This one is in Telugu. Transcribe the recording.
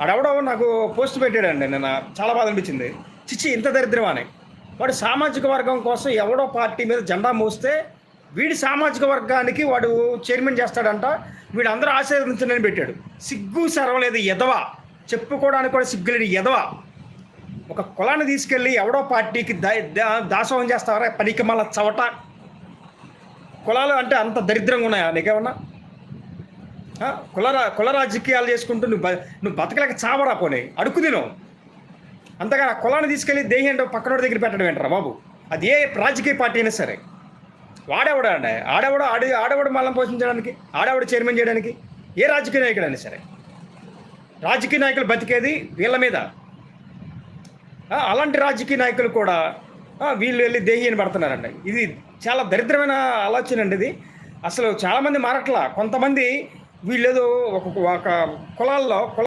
ఆడెవడో నాకు పోస్ట్ పెట్టాడండి నిన్న. చాలా బాధ అనిపించింది. చిచ్చి ఇంత దరిద్రమా అని. వాడు సామాజిక వర్గం కోసం ఎవడో పార్టీ మీద జెండా మోస్తే వీడి సామాజిక వర్గానికి వాడు చైర్మన్ చేస్తాడంట. వీడు అందరూ ఆశీర్వదించని పెట్టాడు. సిగ్గు సరవలేదు ఎదవ. చెప్పుకోవడానికి కూడా సిగ్గులేని ఎదవ. ఒక కులాన్ని తీసుకెళ్ళి ఎవడో పార్టీకి దాసోహం చేస్తావరా పనికి మళ్ళా చవట. కులాలు అంటే అంత దరిద్రంగా ఉన్నాయా నీకేమన్నా? కుల రాజకీయాలు చేసుకుంటూ నువ్వు బతకలేక చావరా పోనీ, అడుక్కు తిను. అంతగా కులాన్ని తీసుకెళ్ళి దేహంలో పక్కనోడి దగ్గర పెట్టడం ఏంటరా బాబు? అది ఏ రాజకీయ పార్టీ అయినా సరే. వాడేవాడా అండి? ఆడేవాడు మళ్ళం పోషించడానికి, ఆడేవాడు చైర్మన్ చేయడానికి ఏ రాజకీయ నాయకుడైనా సరే. రాజకీయ నాయకులు బతికేది వీళ్ళ మీద. అలాంటి రాజకీయ నాయకులు కూడా వీళ్ళు వెళ్ళి దేహి అని పడుతున్నారండి. ఇది చాలా దరిద్రమైన ఆలోచన అండి. ఇది అసలు చాలామంది మారట్లా. కొంతమంది వీళ్ళేదో ఒక కులాల్లో